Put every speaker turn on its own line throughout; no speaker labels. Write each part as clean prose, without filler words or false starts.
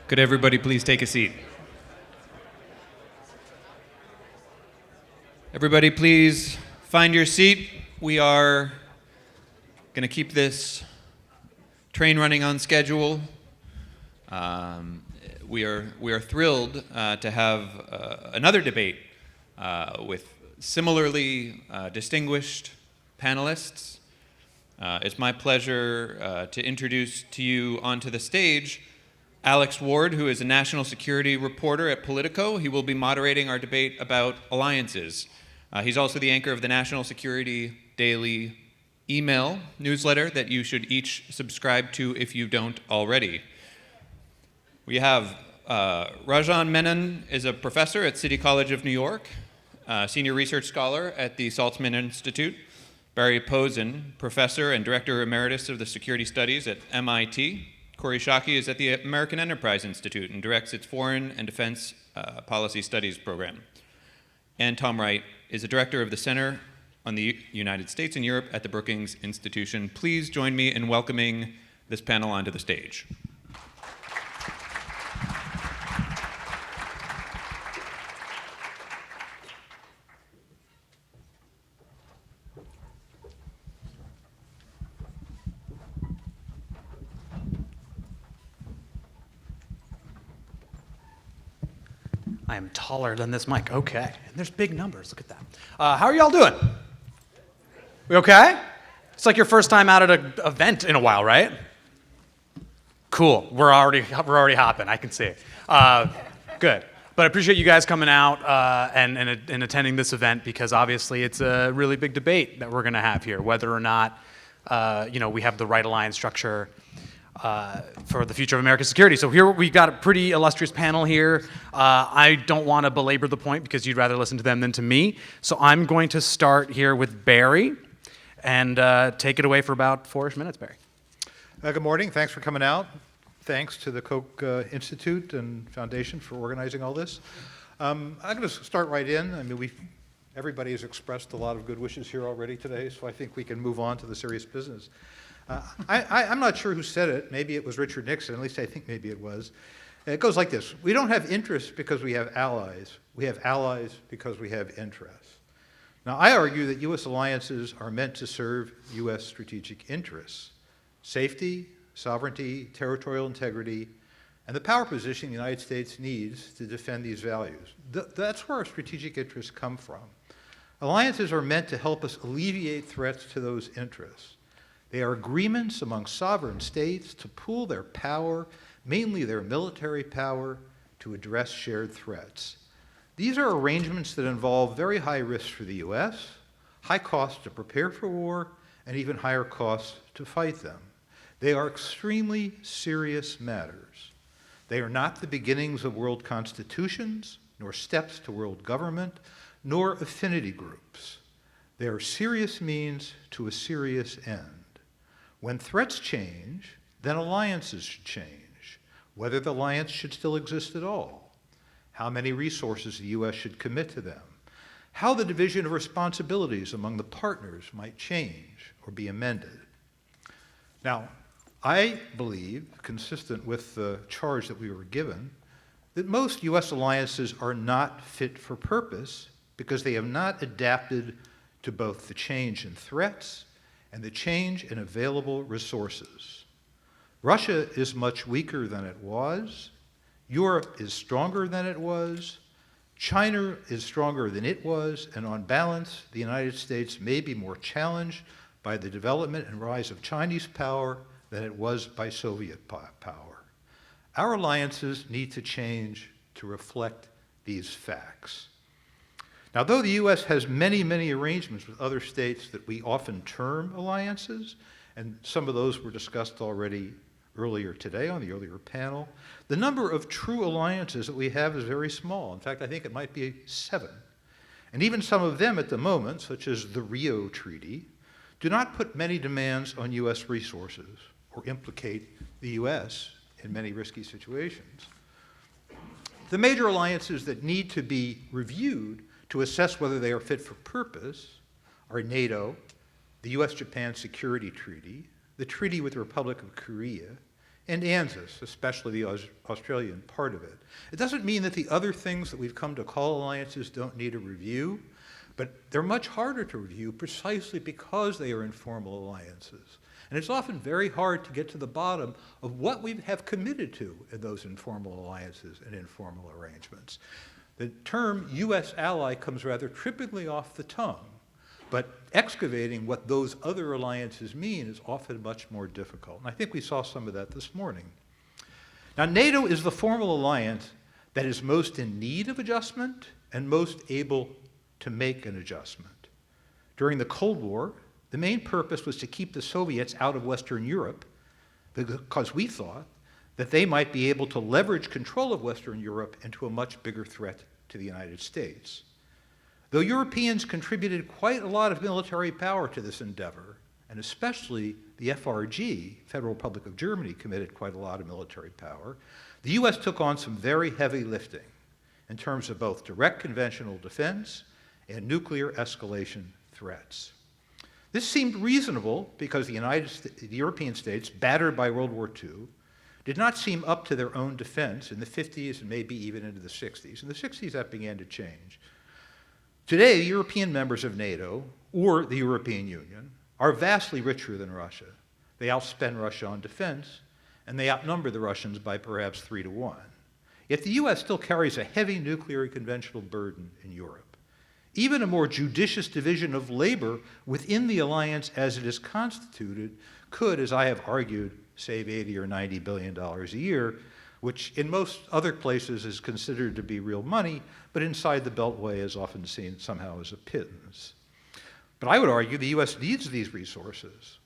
Could everybody please take a seat? Everybody please find your seat. We are going to keep this train running on schedule. We are thrilled to have another debate with similarly distinguished panelists. It's my pleasure to introduce to you onto the stage Alex Ward, who is a national security reporter at Politico. He will be moderating our debate about alliances. He's also the anchor of the National Security Daily email newsletter that you should each subscribe to if you don't already. We have Rajan Menon is a professor at City College of New York, senior research scholar at the Saltzman Institute. Barry Posen, professor and director emeritus of the Security Studies at MIT. Corey Shockey is at the American Enterprise Institute and directs its Foreign and Defense Policy Studies program. And Tom Wright is a director of the Center on the United States and Europe at the Brookings Institution. Please join me in welcoming this panel onto the stage.
I am taller than this mic. Okay. And there's big numbers. Look at that. How are y'all doing? We okay? It's like your first time out at an event in a while, right? Cool. We're already hopping. I can see. Good. But I appreciate you guys coming out and attending this event, because obviously it's a really big debate that we're going to have here, whether or not we have the right alliance structure for the future of American security. So here we've got a pretty illustrious panel here. I don't want to belabor the point because you'd rather listen to them than to me. So I'm going to start here with Barry and take it away for about 4-ish minutes, Barry.
Good morning. Thanks for coming out. Thanks to the Koch Institute and Foundation for organizing all this. I'm going to start right in. I mean, everybody has expressed a lot of good wishes here already today, so I think we can move on to the serious business. I'm not sure who said it. Maybe it was Richard Nixon. At least I think maybe it was. It goes like this. We don't have interests because we have allies. We have allies because we have interests. Now, I argue that U.S. alliances are meant to serve U.S. strategic interests: safety, sovereignty, territorial integrity, and the power position the United States needs to defend these values. That's where our strategic interests come from. Alliances are meant to help us alleviate threats to those interests. They are agreements among sovereign states to pool their power, mainly their military power, to address shared threats. These are arrangements that involve very high risks for the U.S., high costs to prepare for war, and even higher costs to fight them. They are extremely serious matters. They are not the beginnings of world constitutions, nor steps to world government, nor affinity groups. They are serious means to a serious end. When threats change, then alliances should change, whether the alliance should still exist at all, how many resources the U.S. should commit to them, how the division of responsibilities among the partners might change or be amended. Now, I believe, consistent with the charge that we were given, that most U.S. alliances are not fit for purpose because they have not adapted to both the change in threats and the change in available resources. Russia is much weaker than it was. Europe is stronger than it was. China is stronger than it was. And on balance, the United States may be more challenged by the development and rise of Chinese power than it was by Soviet power. Our alliances need to change to reflect these facts. Now, though the U.S. has many, many arrangements with other states that we often term alliances, and some of those were discussed already earlier today on the earlier panel, the number of true alliances that we have is very small. In fact, I think it might be 7. And even some of them at the moment, such as the Rio Treaty, do not put many demands on U.S. resources or implicate the U.S. in many risky situations. The major alliances that need to be reviewed to assess whether they are fit for purpose are NATO, the U.S.-Japan Security Treaty, the Treaty with the Republic of Korea, and ANZUS, especially the Australian part of it. It doesn't mean that the other things that we've come to call alliances don't need a review, but they're much harder to review precisely because they are informal alliances. And it's often very hard to get to the bottom of what we have committed to in those informal alliances and informal arrangements. The term U.S. ally comes rather trippingly off the tongue, but excavating what those other alliances mean is often much more difficult. And I think we saw some of that this morning. Now, NATO is the formal alliance that is most in need of adjustment and most able to make an adjustment. During the Cold War, the main purpose was to keep the Soviets out of Western Europe because we thought that they might be able to leverage control of Western Europe into a much bigger threat to the United States. Though Europeans contributed quite a lot of military power to this endeavor, and especially the FRG, Federal Republic of Germany, committed quite a lot of military power, the US took on some very heavy lifting in terms of both direct conventional defense and nuclear escalation threats. This seemed reasonable because the European states, battered by World War II, did not seem up to their own defense in the 50s and maybe even into the 60s. In the 60s, that began to change. Today, the European members of NATO, or the European Union, are vastly richer than Russia. They outspend Russia on defense, and they outnumber the Russians by perhaps 3 to 1. Yet the US still carries a heavy nuclear and conventional burden in Europe. Even a more judicious division of labor within the alliance as it is constituted could, as I have argued, save $80 or $90 billion a year, which in most other places is considered to be real money, but inside the Beltway is often seen somehow as a pittance. But I would argue the US needs these resources,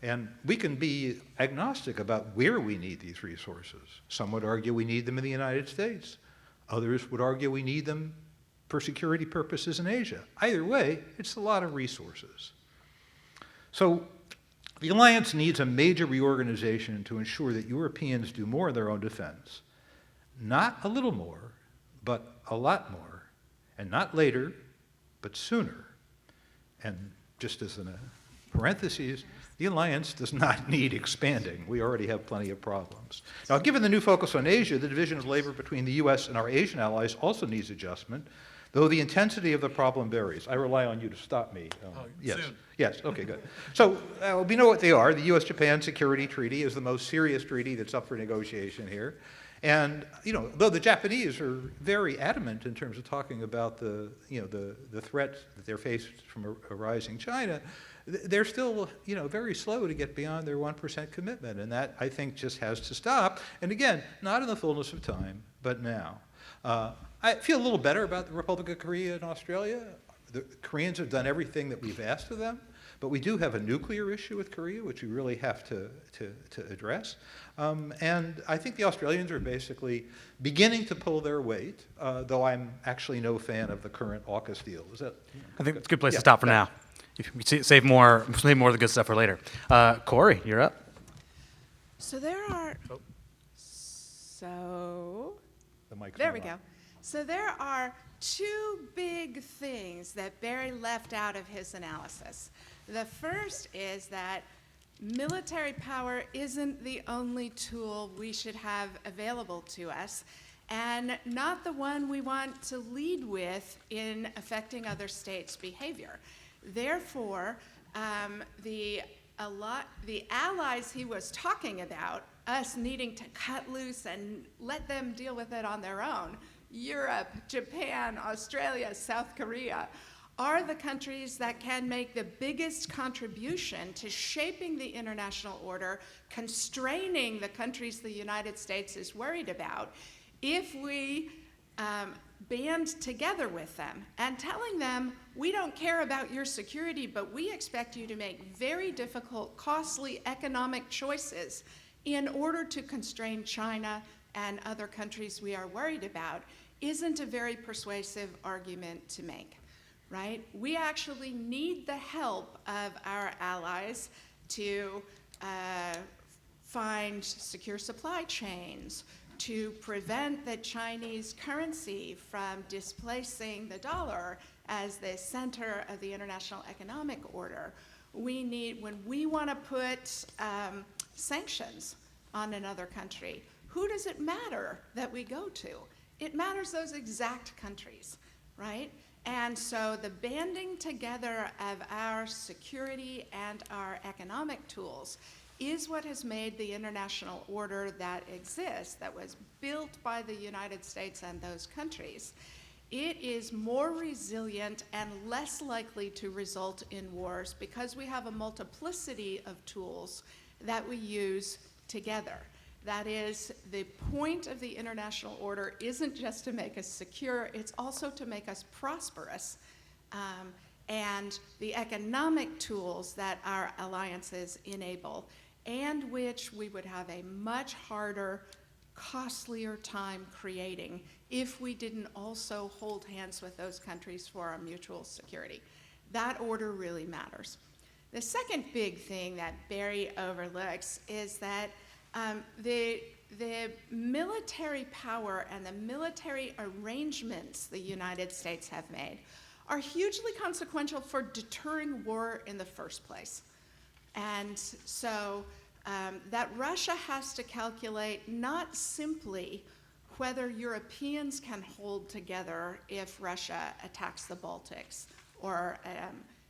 and we can be agnostic about where we need these resources. Some would argue we need them in the United States. Others would argue we need them for security purposes in Asia. Either way, it's a lot of resources. So the alliance needs a major reorganization to ensure that Europeans do more in their own defense. Not a little more, but a lot more. And not later, but sooner. And just as in a parenthesis, the alliance does not need expanding. We already have plenty of problems. Now, given the new focus on Asia, the division of labor between the US and our Asian allies also needs adjustment, though the intensity of the problem varies. I rely on you to stop me. Yes.
Soon.
Yes, okay, good. So we know what they are. The US-Japan Security Treaty is the most serious treaty that's up for negotiation here. And, though the Japanese are very adamant in terms of talking about the threats that they're faced from a rising China, they're still, very slow to get beyond their 1% commitment. And that, I think, just has to stop. And again, not in the fullness of time, but now. I feel a little better about the Republic of Korea and Australia. The Koreans have done everything that we've asked of them, but we do have a nuclear issue with Korea, which we really have to address. And I think the Australians are basically beginning to pull their weight, though I'm actually no fan of the current AUKUS deal. Is that?
I think it's a good place to stop for now. Save more of the good stuff for later. Corey, you're up.
So there are. So.
The mic's
There
not
we
on.
go. So there are two big things that Barry left out of his analysis. The first is that military power isn't the only tool we should have available to us, and not the one we want to lead with in affecting other states' behavior. Therefore, the allies he was talking about, us needing to cut loose and let them deal with it on their own, Europe, Japan, Australia, South Korea, are the countries that can make the biggest contribution to shaping the international order, constraining the countries the United States is worried about, if we band together with them and telling them, we don't care about your security, but we expect you to make very difficult, costly economic choices in order to constrain China and other countries we are worried about, isn't a very persuasive argument to make, right? We actually need the help of our allies to find secure supply chains, to prevent the Chinese currency from displacing the dollar as the center of the international economic order. We need, when we want to put sanctions on another country, who does it matter that we go to? It matters those exact countries, right? And so the banding together of our security and our economic tools is what has made the international order that exists, that was built by the United States and those countries. It is more resilient and less likely to result in wars because we have a multiplicity of tools that we use together. That is, the point of the international order isn't just to make us secure, it's also to make us prosperous. And the economic tools that our alliances enable, and which we would have a much harder, costlier time creating if we didn't also hold hands with those countries for our mutual security. That order really matters. The second big thing that Barry overlooks is that the military power and the military arrangements the United States have made are hugely consequential for deterring war in the first place. And so that Russia has to calculate not simply whether Europeans can hold together if Russia attacks the Baltics or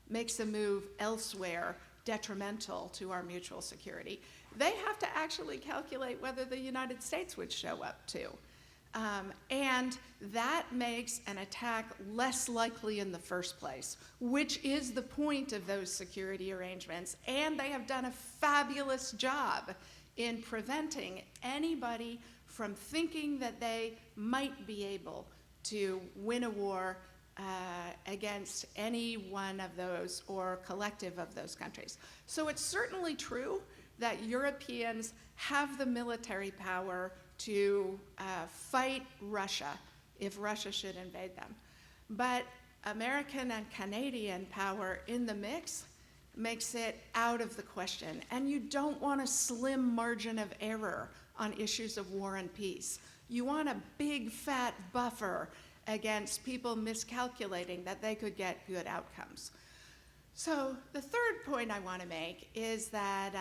makes a move elsewhere detrimental to our mutual security. They have to actually calculate whether the United States would show up too. And that makes an attack less likely in the first place, which is the point of those security arrangements. And they have done a fabulous job in preventing anybody from thinking that they might be able to win a war against any one of those or collective of those countries. So it's certainly true that Europeans have the military power to fight Russia if Russia should invade them. But American and Canadian power in the mix makes it out of the question. And you don't want a slim margin of error on issues of war and peace. You want a big fat buffer against people miscalculating that they could get good outcomes. So the third point I want to make is that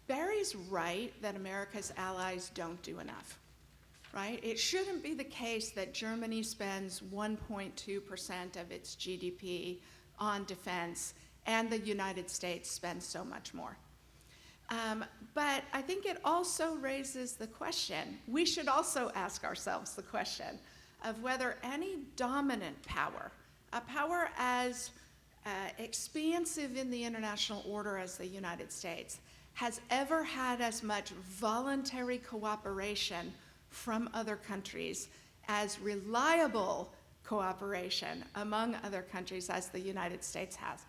Barry's right that America's allies don't do enough, right? It shouldn't be the case that Germany spends 1.2% of its GDP on defense and the United States spends so much more. But I think it also raises the question, we should also ask ourselves the question of whether any dominant power, a power as expansive in the international order as the United States, has ever had as much voluntary cooperation from other countries, as reliable cooperation among other countries as the United States has.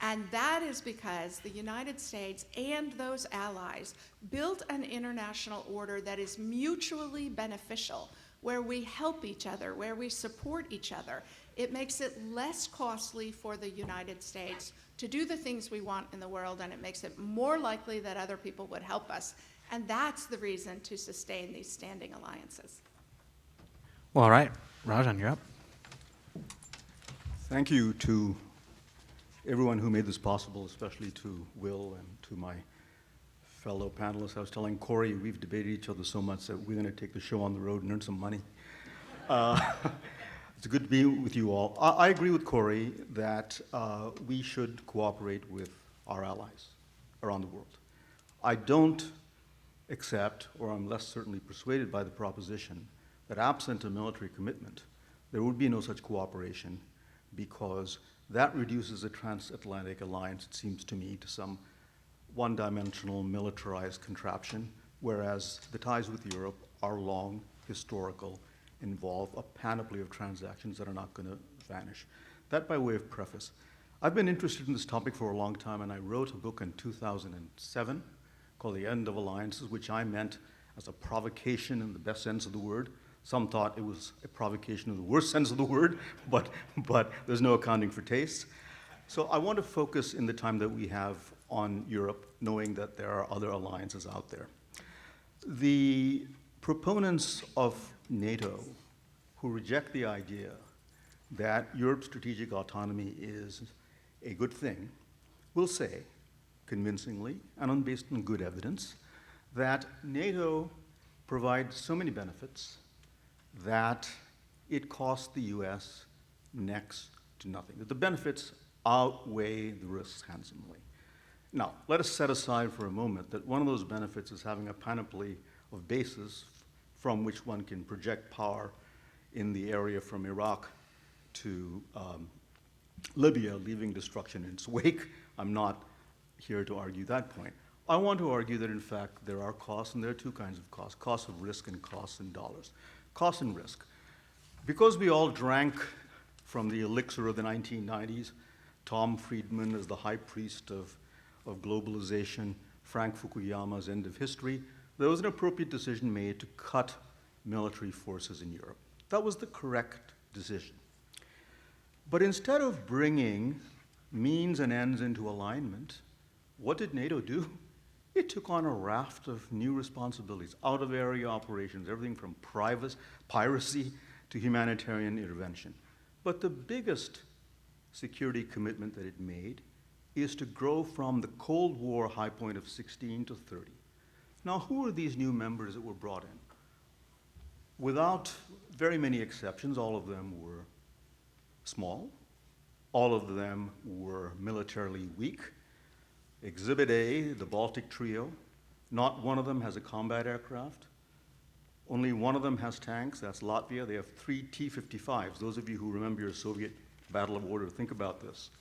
And that is because the United States and those allies built an international order that is mutually beneficial, where we help each other, where we support each other. It makes it less costly for the United States to do the things we want in the world, and it makes it more likely that other people would help us. And that's the reason to sustain these standing alliances.
Well, all right. Rajan, you're up.
Thank you to everyone who made this possible, especially to Will and to my fellow panelists. I was telling Corey, we've debated each other so much that we're going to take the show on the road and earn some money. It's good to be with you all. I agree with Corey that we should cooperate with our allies around the world. I don't accept, or I'm less certainly persuaded by the proposition that absent a military commitment, there would be no such cooperation, because that reduces a transatlantic alliance, it seems to me, to some one-dimensional militarized contraption, whereas the ties with Europe are long, historical, involve a panoply of transactions that are not going to vanish. That by way of preface. I've been interested in this topic for a long time, and I wrote a book in 2007 called The End of Alliances, which I meant as a provocation in the best sense of the word. Some thought it was a provocation in the worst sense of the word, but there's no accounting for taste. So I want to focus in the time that we have on Europe, knowing that there are other alliances out there. The proponents of NATO, who reject the idea that Europe's strategic autonomy is a good thing, will say, convincingly and based on good evidence, that NATO provides so many benefits that it costs the US next to nothing, that the benefits outweigh the risks handsomely. Now, let us set aside for a moment that one of those benefits is having a panoply of bases from which one can project power in the area from Iraq to Libya, leaving destruction in its wake. I'm not here to argue that point. I want to argue that, in fact, there are costs, and there are two kinds of costs, costs of risk and costs in dollars. Cost and risk. Because we all drank from the elixir of the 1990s, Tom Friedman as the high priest of globalization, Frank Fukuyama's end of history, there was an appropriate decision made to cut military forces in Europe. That was the correct decision. But instead of bringing means and ends into alignment, what did NATO do? It took on a raft of new responsibilities, out-of-area operations, everything from piracy to humanitarian intervention. But the biggest security commitment that it made is to grow from the Cold War high point of 16 to 30. Now, who are these new members that were brought in? Without very many exceptions, all of them were small. All of them were militarily weak. Exhibit A, the Baltic Trio, not one of them has a combat aircraft. Only one of them has tanks, that's Latvia. They have 3 T-55s. Those of you who remember your Soviet Battle of Order, think about this.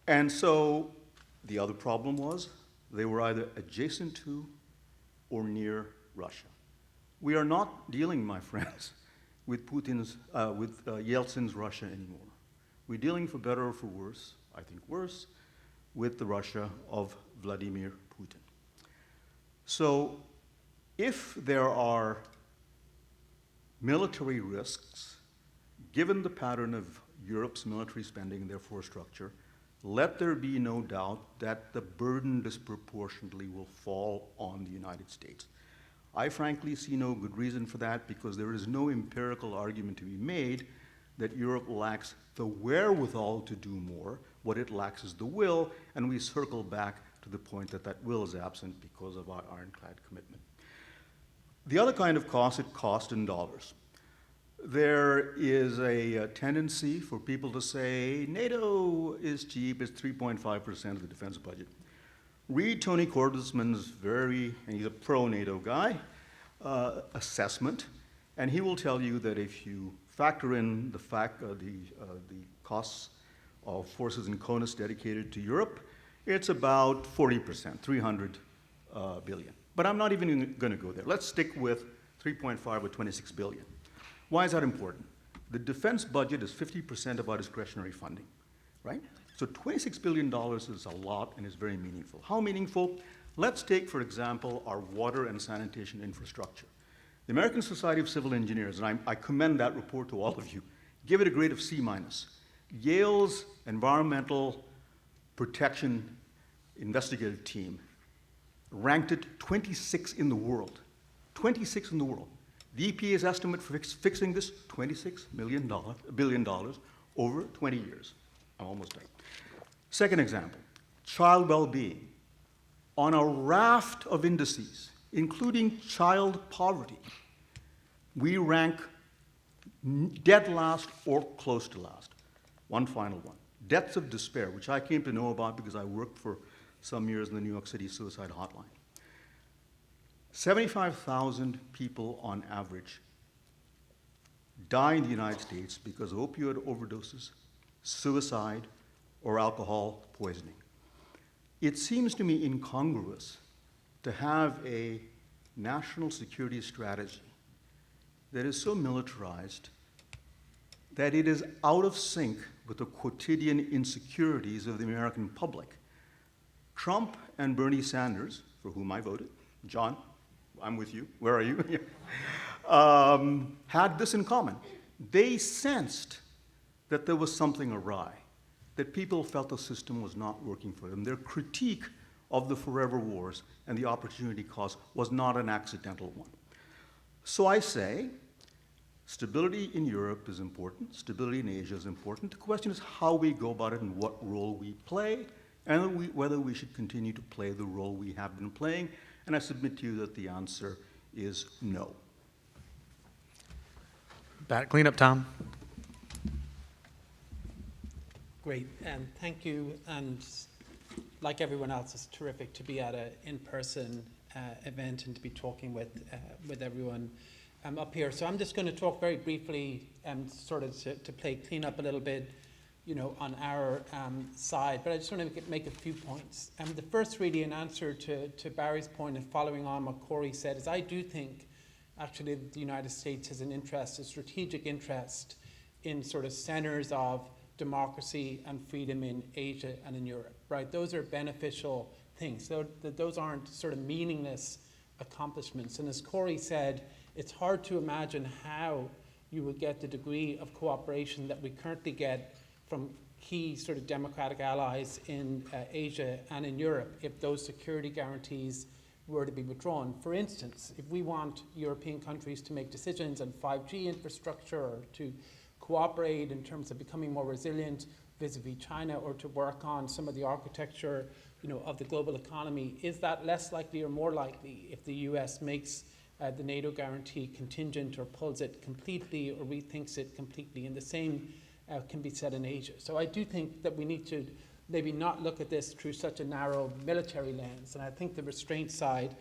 And so the other problem was they were either adjacent to or near Russia. We are not dealing, my friends, with Yeltsin's Russia anymore. We're dealing, for better or for worse, I think worse, with the Russia of Vladimir Putin. So if there are military risks, given the pattern of Europe's military spending and their force structure, let there be no doubt that the burden disproportionately will fall on the United States. I frankly see no good reason for that, because there is no empirical argument to be made that Europe lacks the wherewithal to do more. What it lacks is the will, and we circle back to the point that that will is absent because of our ironclad commitment. The other kind of cost, it costs in dollars. There is a tendency for people to say NATO is cheap, it's 3.5% of the defense budget. Read Tony Cordesman's and he's a pro-NATO guy, assessment, and he will tell you that if you factor in the costs of forces in CONUS dedicated to Europe, it's about 40%, 300 billion. But I'm not even going to go there. Let's stick with 3.5 or 26 billion. Why is that important? The defense budget is 50% of our discretionary funding, right? So $26 billion is a lot and is very meaningful. How meaningful? Let's take, for example, our water and sanitation infrastructure. The American Society of Civil Engineers, and I commend that report to all of you, give it a grade of C-. Yale's environmental protection investigative team ranked it 26 in the world. 26 in the world. The EPA's estimate for fixing this, $26 billion over 20 years. I'm almost done. Second example, child well-being. On a raft of indices, including child poverty, we rank dead last or close to last. One final one, deaths of despair, which I came to know about because I worked for some years in the New York City suicide hotline. 75,000 people on average die in the United States because of opioid overdoses, suicide, or alcohol poisoning. It seems to me incongruous to have a national security strategy that is so militarized that it is out of sync with the quotidian insecurities of the American public. Trump and Bernie Sanders, for whom I voted, John, I'm with you, where are you? Had this in common. They sensed that there was something awry, that people felt the system was not working for them. Their critique of the forever wars and the opportunity cost was not an accidental one. So I say, stability in Europe is important, stability in Asia is important. The question is how we go about it and what role we play, and whether we should continue to play the role we have been playing. And I submit to you that the answer is no.
Bat cleanup, Tom.
Great, and thank you. And like everyone else, it's terrific to be at an in-person event and to be talking with everyone up here. So I'm just going to talk very briefly and sort of to play cleanup a little bit, on our side. But I just want to make a few points. The first, really, in answer to Barry's point and following on what Corey said, is I do think actually the United States has an interest, a strategic interest, in sort of centers of democracy and freedom in Asia and in Europe, right? Those are beneficial things. So those aren't sort of meaningless accomplishments. And as Corey said, it's hard to imagine how you would get the degree of cooperation that we currently get from key sort of democratic allies in Asia and in Europe if those security guarantees were to be withdrawn. For instance, if we want European countries to make decisions on 5G infrastructure or to cooperate in terms of becoming more resilient vis-a-vis China, or to work on some of the architecture, of the global economy, is that less likely or more likely if the US makes the NATO guarantee contingent, or pulls it completely, or rethinks it completely? And the same can be said in Asia. So I do think that we need to maybe not look at this through such a narrow military lens. And I think the restraint side,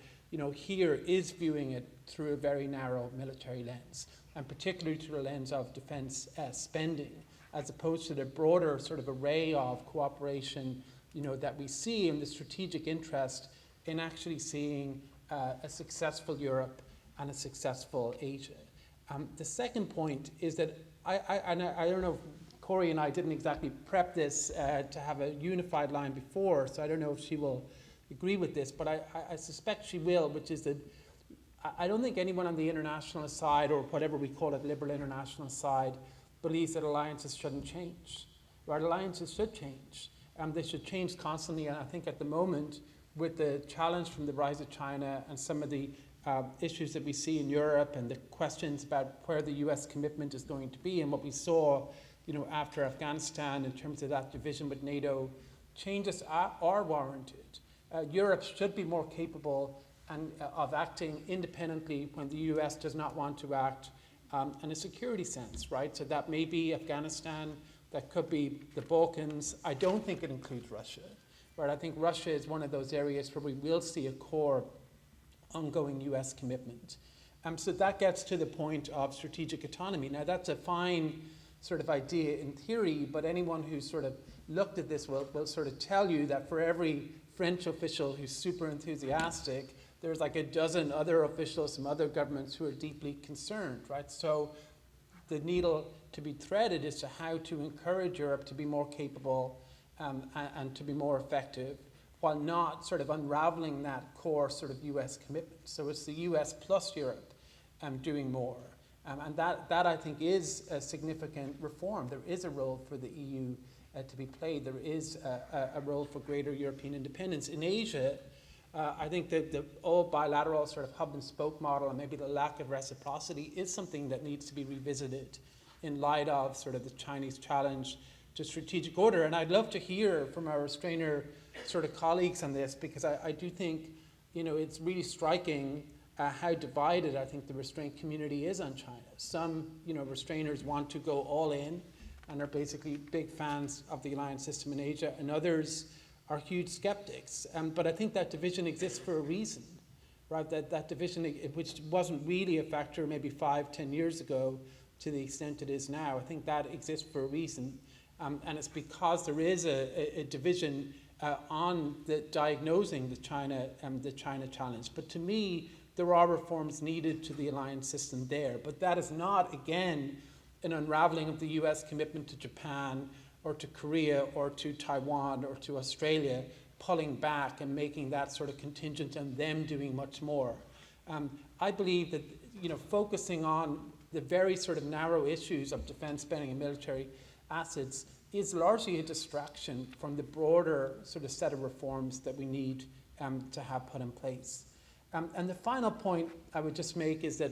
here is viewing it through a very narrow military lens, and particularly through the lens of defense spending, as opposed to the broader sort of array of cooperation, that we see in the strategic interest in actually seeing a successful Europe and a successful Asia. The second point is that I don't know if Corey and I didn't exactly prep this to have a unified line before, so I don't know if she will agree with this, but I suspect she will, which is that I don't think anyone on the international side, or whatever we call it, liberal international side, believes that alliances shouldn't change. Right? Alliances should change. They should change constantly, and I think at the moment, with the challenge from the rise of China and some of the issues that we see in Europe and the questions about where the US commitment is going to be, and what we saw after Afghanistan in terms of that division with NATO, changes are warranted. Europe should be more capable of acting independently when the US does not want to act in a security sense, right? So that may be Afghanistan, that could be the Balkans. I don't think it includes Russia, right? I think Russia is one of those areas where we will see a core ongoing US commitment. So that gets to the point of strategic autonomy. Now that's a fine sort of idea in theory, but anyone who's sort of looked at this will sort of tell you that for every French official who's super enthusiastic, there's like a dozen other officials from other governments who are deeply concerned, right? So the needle to be threaded is to how to encourage Europe to be more capable and to be more effective, while not sort of unraveling that core sort of US commitment. So it's the US plus Europe doing more. And that I think is a significant reform. There is a role for the EU to be played. There is a role for greater European independence. In Asia, I think that the old bilateral sort of hub and spoke model, and maybe the lack of reciprocity, is something that needs to be revisited in light of sort of the Chinese challenge to strategic order. And I'd love to hear from our restrainer sort of colleagues on this, because I do think, it's really striking how divided I think the restraint community is on China. Some, restrainers want to go all in and are basically big fans of the alliance system in Asia, and others are huge skeptics. But I think that division exists for a reason, right? That division, which wasn't really a factor maybe 5-10 years ago to the extent it is now, I think that exists for a reason. And it's because there is a division on the diagnosing the China challenge. But to me, there are reforms needed to the alliance system there. But that is not, again, an unraveling of the US commitment to Japan or to Korea or to Taiwan or to Australia, pulling back and making that sort of contingent on them doing much more. I believe that focusing on the very sort of narrow issues of defense spending and military assets is largely a distraction from the broader sort of set of reforms that we need to have put in place. And the final point I would just make is that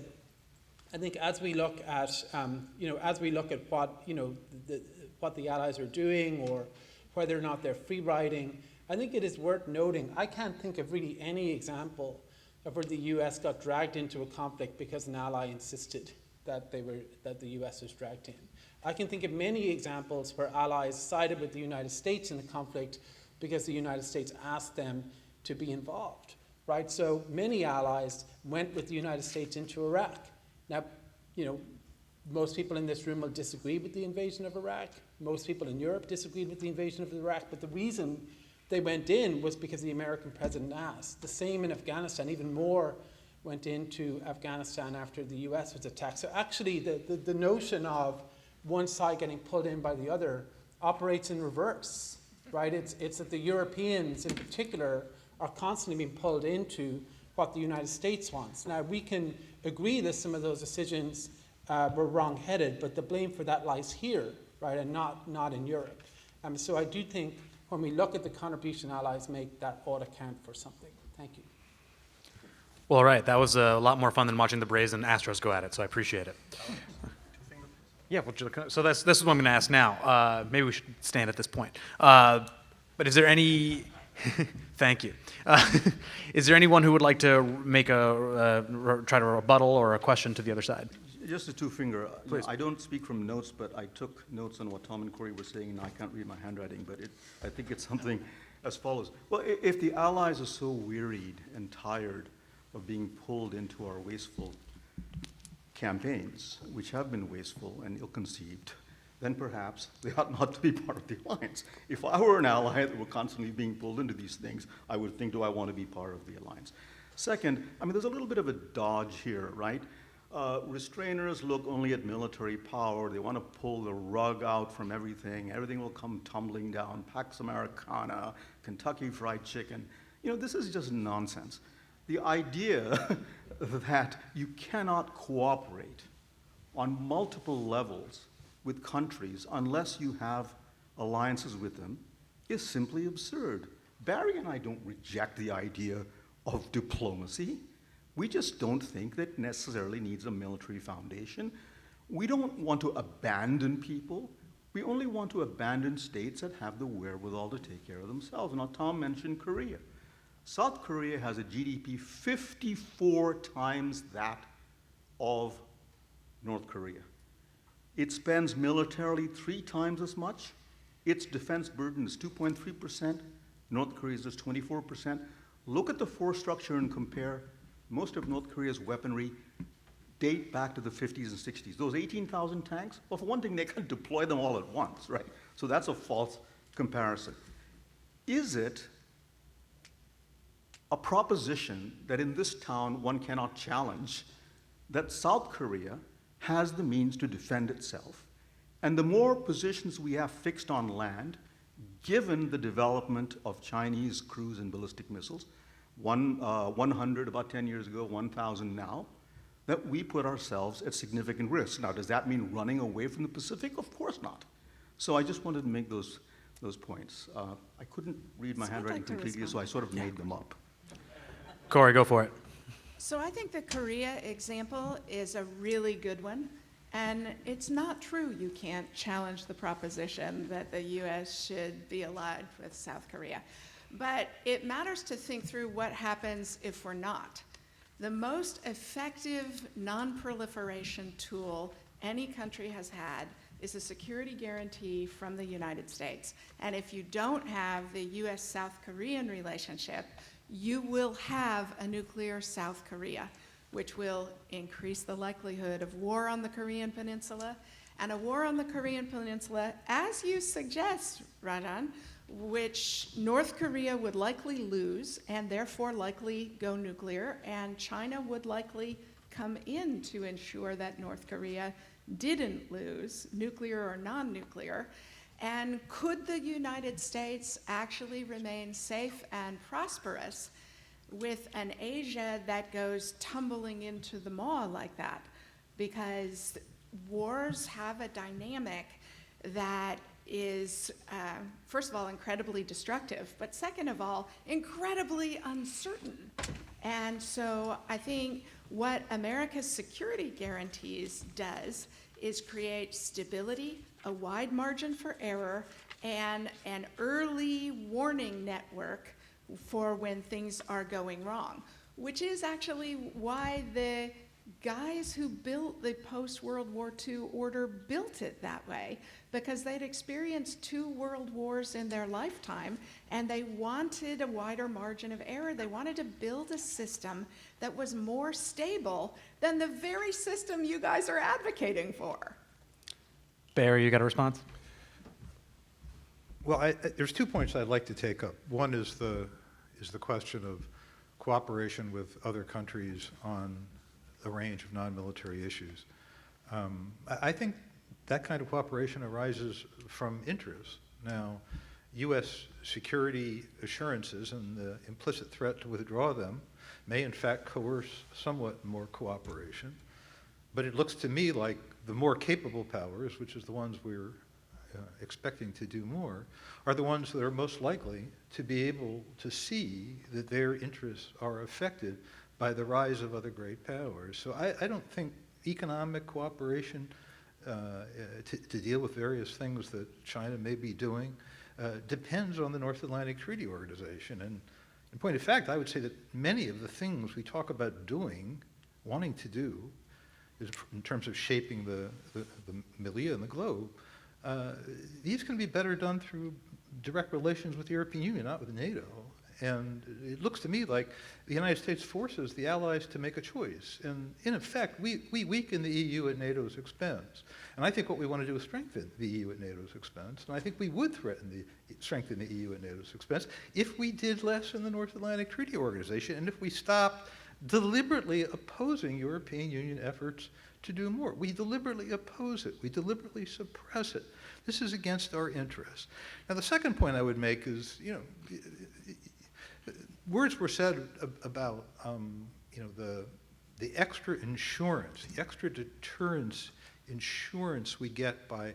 I think as we look at what the allies are doing, or whether or not they're free riding, I think it is worth noting, I can't think of really any example of where the US got dragged into a conflict because an ally insisted that the US was dragged in. I can think of many examples where allies sided with the United States in the conflict because the United States asked them to be involved, right? So many allies went with the United States into Iraq. Now, most people in this room will disagree with the invasion of Iraq. Most people in Europe disagreed with the invasion of Iraq, but the reason they went in was because the American president asked. The same in Afghanistan, even more went into Afghanistan after the US was attacked. So actually the notion of one side getting pulled in by the other operates in reverse, right? It's that the Europeans in particular are constantly being pulled into what the United States wants. Now, we can agree that some of those decisions were wrong-headed, but the blame for that lies here, right, and not in Europe. So I do think when we look at the contribution allies make, that ought to count for something. Thank you.
Well, all right. That was a lot more fun than watching the Braves and Astros go at it, so I appreciate it. Yeah, so this is what I'm going to ask now. Maybe we should stand at this point. But is there any... Thank you. Is there anyone who would like to make try to rebuttal or a question to the other side?
Just a two-finger.
Please.
I don't speak from notes, but I took notes on what Tom and Corey were saying, and I can't read my handwriting, but I think it's something as follows. Well, if the Allies are so wearied and tired of being pulled into our wasteful campaigns, which have been wasteful and ill-conceived, then perhaps they ought not to be part of the alliance. If I were an ally that were constantly being pulled into these things, I would think, do I want to be part of the alliance? Second, there's a little bit of a dodge here, right? Restrainers look only at military power. They want to pull the rug out from everything. Everything will come tumbling down. Pax Americana, Kentucky Fried Chicken. This is just nonsense. The idea that you cannot cooperate on multiple levels with countries unless you have alliances with them is simply absurd. Barry and I don't reject the idea of diplomacy. We just don't think that necessarily needs a military foundation. We don't want to abandon people. We only want to abandon states that have the wherewithal to take care of themselves. Now, Tom mentioned Korea. South Korea has a GDP 54 times that of North Korea. It spends militarily 3 times as much. Its defense burden is 2.3%. North Korea's is 24%. Look at the force structure and compare. Most of North Korea's weaponry date back to the 50s and 60s. Those 18,000 tanks, well, for one thing, they can deploy them all at once, right? So that's a false comparison. Is it a proposition that in this town one cannot challenge that South Korea has the means to defend itself? And the more positions we have fixed on land, given the development of Chinese cruise and ballistic missiles, 100 about 10 years ago, 1,000 now, that we put ourselves at significant risk. Now, does that mean running away from the Pacific? Of course not. So I just wanted to make those points. I couldn't read my
So I'd
handwriting
like to
completely,
respond.
so I sort of made them up.
Corey, go for it.
So I think the Korea example is a really good one. And it's not true you can't challenge the proposition that the U.S. should be allied with South Korea. But it matters to think through what happens if we're not. The most effective non-proliferation tool any country has had is a security guarantee from the United States. And if you don't have the U.S.-South Korean relationship, you will have a nuclear South Korea, which will increase the likelihood of war on the Korean Peninsula. And a war on the Korean Peninsula, as you suggest, Rajan, which North Korea would likely lose and therefore likely go nuclear, and China would likely come in to ensure that North Korea didn't lose, nuclear or non-nuclear. And could the United States actually remain safe and prosperous with an Asia that goes tumbling into the maw like that? Because wars have a dynamic that is, first of all, incredibly destructive, but second of all, incredibly uncertain. And so I think what America's security guarantees does is create stability, a wide margin for error, and an early warning network for when things are going wrong. which is actually why the guys who built the post-World War II order built it that way, because they'd experienced 2 world wars in their lifetime, and they wanted a wider margin of error. They wanted to build a system that was more stable than the very system you guys are advocating for.
Barry, you got a response?
Well, there's 2 points I'd like to take up. One is the question of cooperation with other countries on a range of non-military issues. I think that kind of cooperation arises from interest. Now, U.S. security assurances and the implicit threat to withdraw them may in fact coerce somewhat more cooperation, but it looks to me like the more capable powers, which is the ones we're expecting to do more, are the ones that are most likely to be able to see that their interests are affected by the rise of other great powers. So I don't think economic cooperation to deal with various things that China may be doing depends on the North Atlantic Treaty Organization. And in point of fact, I would say that many of the things we talk about doing, wanting to do, is in terms of shaping the milieu and the globe, these can be better done through direct relations with the European Union, not with NATO. And it looks to me like the United States forces the allies to make a choice. And in effect, we weaken the EU at NATO's expense. And I think what we want to do is strengthen the EU at NATO's expense. And I think we would strengthen the EU at NATO's expense if we did less in the North Atlantic Treaty Organization and if we stopped deliberately opposing European Union efforts to do more. We deliberately oppose it. We deliberately suppress it. This is against our interests. Now, the second point I would make is, words were said about the extra insurance, the extra deterrence insurance we get by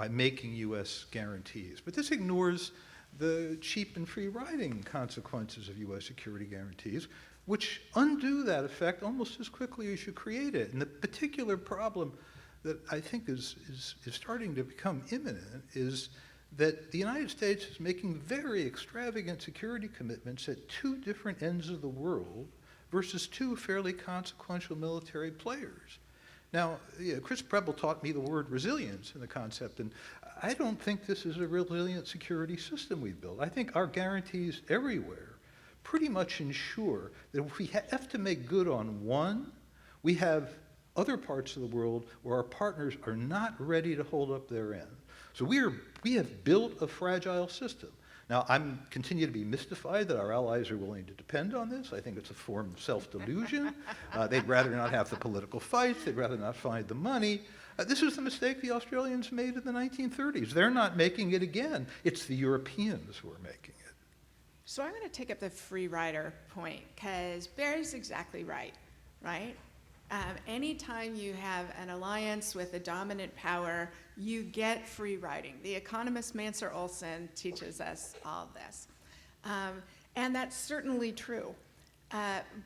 making U.S. guarantees. But this ignores the cheap and free riding consequences of U.S. security guarantees, which undo that effect almost as quickly as you create it. And the particular problem that I think is starting to become imminent is that the United States is making very extravagant security commitments at 2 different ends of the world versus 2 fairly consequential military players. Now, Chris Preble taught me the word resilience in the concept, and I don't think this is a resilient security system we've built. I think our guarantees everywhere pretty much ensure that if we have to make good on one, we have other parts of the world where our partners are not ready to hold up their end. So we have built a fragile system. Now, I continue to be mystified that our allies are willing to depend on this. I think it's a form of self-delusion. They'd rather not have the political fights. They'd rather not find the money. This is the mistake the Australians made in the 1930s. They're not making it again. It's the Europeans who are making it.
So I'm going to take up the free rider point, because Barry's exactly right? Anytime you have an alliance with a dominant power, you get free riding. The economist Mansur Olson teaches us all this. And that's certainly true.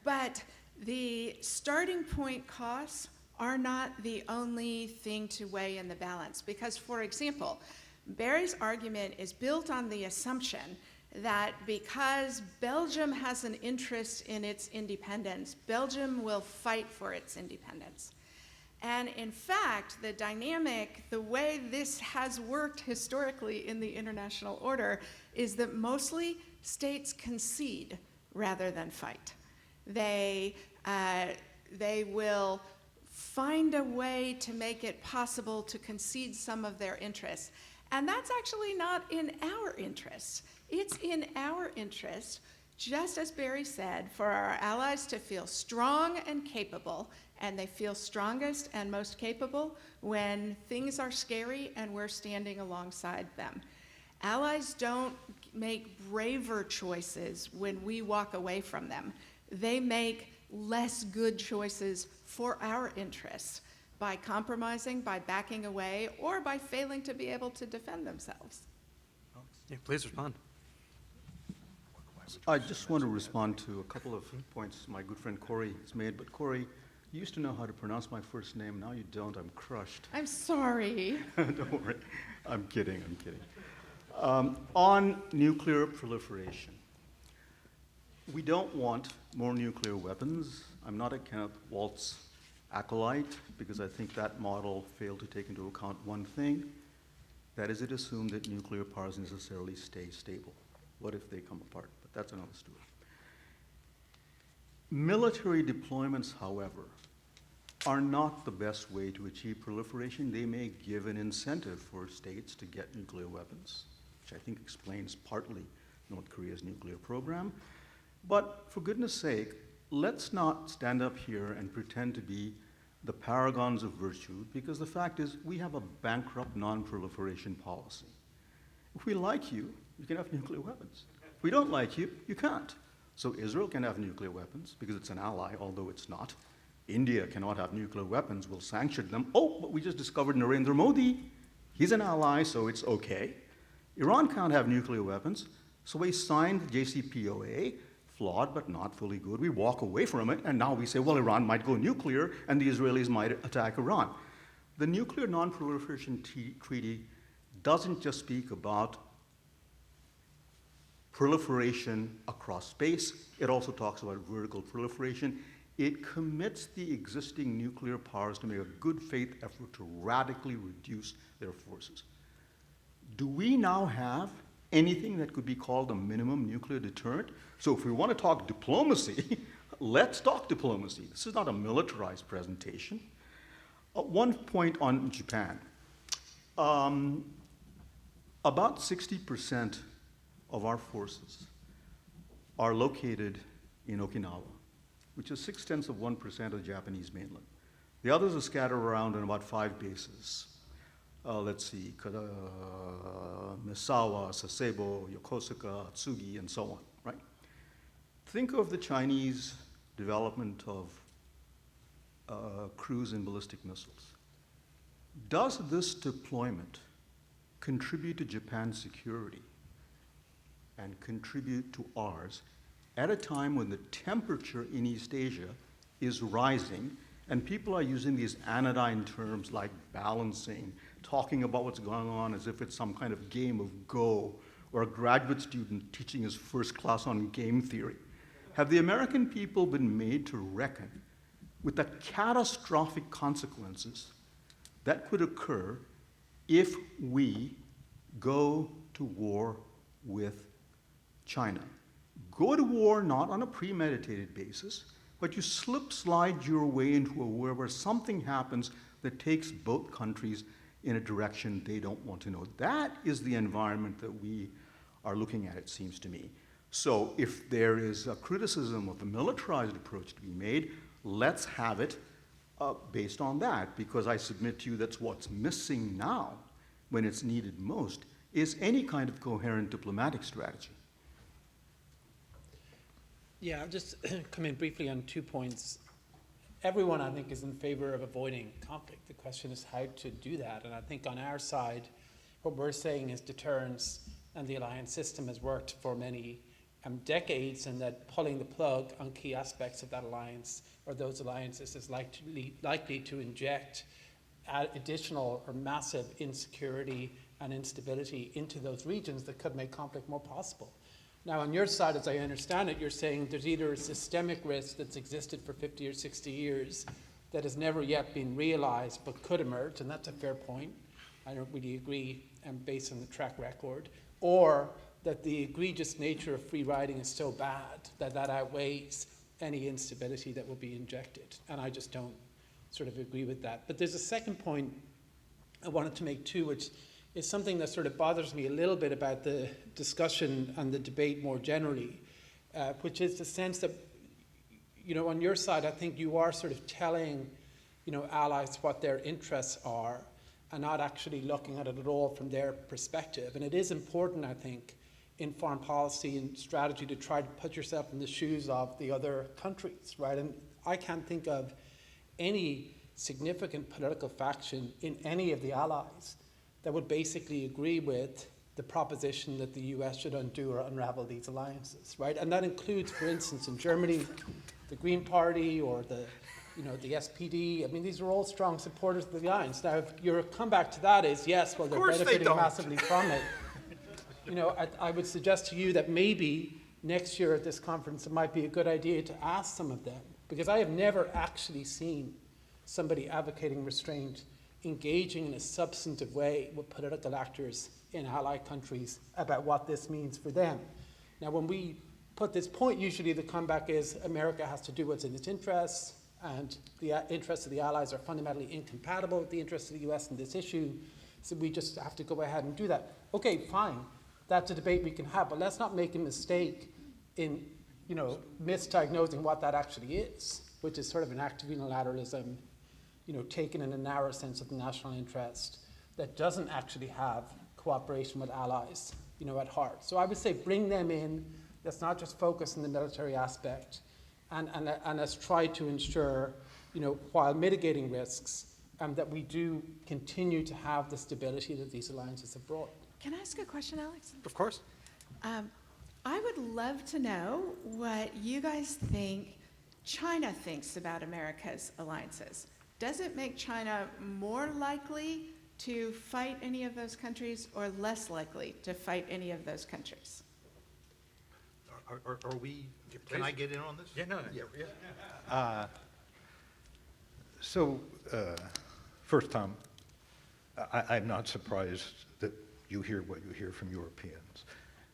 But the starting point costs are not the only thing to weigh in the balance. Because, for example, Barry's argument is built on the assumption that because Belgium has an interest in its independence, Belgium will fight for its independence. And in fact, the dynamic, the way this has worked historically in the international order is that mostly states concede rather than fight. They will find a way to make it possible to concede some of their interests. And that's actually not in our interests. It's in our interest, just as Barry said, for our allies to feel strong and capable, and they feel strongest and most capable when things are scary and we're standing alongside them. Allies don't make braver choices when we walk away from them. They make less good choices for our interests by compromising, by backing away, or by failing to be able to defend themselves.
Yeah, please respond.
I just want to respond to a couple of points my good friend Corey has made. But Corey, you used to know how to pronounce my first name. Now you don't. I'm crushed.
I'm sorry.
Don't worry. I'm kidding. On nuclear proliferation, We don't want more nuclear weapons. I'm not a Kenneth Waltz acolyte because I think that model failed to take into account one thing. That is, it assumed that nuclear powers necessarily stay stable. What if they come apart? But that's another story. Military deployments, however, are not the best way to achieve proliferation. They may give an incentive for states to get nuclear weapons, which I think explains partly North Korea's nuclear program. But for goodness sake, let's not stand up here and pretend to be the paragons of virtue, because the fact is we have a bankrupt non-proliferation policy. If we like you, you can have nuclear weapons. If we don't like you, you can't. So Israel can have nuclear weapons because it's an ally, although it's not. India cannot have nuclear weapons, we'll sanction them. Oh, but we just discovered Narendra Modi. He's an ally, so it's okay. Iran can't have nuclear weapons, so we signed the JCPOA, flawed but not fully good. We walk away from it, and now we say, well, Iran might go nuclear, and the Israelis might attack Iran. The Nuclear Non-Proliferation Treaty doesn't just speak about proliferation across space, it also talks about vertical proliferation. It commits the existing nuclear powers to make a good faith effort to radically reduce their forces. Do we now have anything that could be called a minimum nuclear deterrent? So if we want to talk diplomacy, let's talk diplomacy. This is not a militarized presentation. One point on Japan. About 60% of our forces are located in Okinawa, which is 0.6% of the Japanese mainland. The others are scattered around in about 5 bases. Let's see, Misawa, Sasebo, Yokosuka, Atsugi, and so on, right? Think of the Chinese development of cruise and ballistic missiles. Does this deployment contribute to Japan's security and contribute to ours at a time when the temperature in East Asia is rising and people are using these anodyne terms like balancing, talking about what's going on as if it's some kind of game of Go or a graduate student teaching his first class on game theory? Have the American people been made to reckon with the catastrophic consequences that could occur if we go to war with China? Go to war not on a premeditated basis, but you slide your way into a war where something happens that takes both countries in a direction they don't want to know. That is the environment that we are looking at, it seems to me. So if there is a criticism of the militarized approach to be made, let's have it based on that, because I submit to you that's what's missing now when it's needed most, is any kind of coherent diplomatic strategy.
Yeah, I'll just come in briefly on 2 points. Everyone, I think, is in favor of avoiding conflict. The question is how to do that. And I think on our side, what we're saying is deterrence, and the alliance system has worked for many decades, and that pulling the plug on key aspects of that alliance or those alliances is likely to inject additional or massive insecurity and instability into those regions that could make conflict more possible. Now, on your side, as I understand it, you're saying there's either a systemic risk that's existed for 50 or 60 years that has never yet been realized but could emerge, and that's a fair point. I don't really agree based on the track record. Or that the egregious nature of free riding is so bad that that outweighs any instability that will be injected. And I just don't sort of agree with that. But there's a second point I wanted to make too, which is something that sort of bothers me a little bit about the discussion and the debate more generally, which is the sense that, you know, on your side, I think you are sort of telling, you know, allies what their interests are and not actually looking at it at all from their perspective. And it is important, I think, in foreign policy and strategy to try to put yourself in the shoes of the other countries, right? And I can't think of any significant political faction in any of the allies that would basically agree with the proposition that the US should undo or unravel these alliances, right? And that includes, for instance, in Germany, the Green Party or the SPD. I mean, these are all strong supporters of the alliance. Now, if your comeback to that is, yes, well, they're benefiting massively from it. You know, I would suggest to you that maybe next year at this conference, it might be a good idea to ask some of them, because I have never actually seen somebody advocating restraint engaging in a substantive way with political actors in allied countries about what this means for them. Now, when we put this point, usually the comeback is America has to do what's in its interests, and the interests of the allies are fundamentally incompatible with the interests of the US in this issue, so we just have to go ahead and do that. Okay, fine, that's a debate we can have, but let's not make a mistake in, misdiagnosing what that actually is, which is sort of an act of unilateralism, taken in a narrow sense of the national interest that doesn't actually have cooperation with allies, at heart. So I would say bring them in. Let's not just focus on the military aspect, and let's try to ensure, while mitigating risks, that we do continue to have the stability that these alliances have brought.
Can I ask a question, Alex?
Of course.
I would love to know what you guys think China thinks about America's alliances. Does it make China more likely to fight any of those countries or less likely to fight any of those countries?
Are we, can I get in on this?
Yeah, no.
So, first, Tom, I'm not surprised that you hear what you hear from Europeans.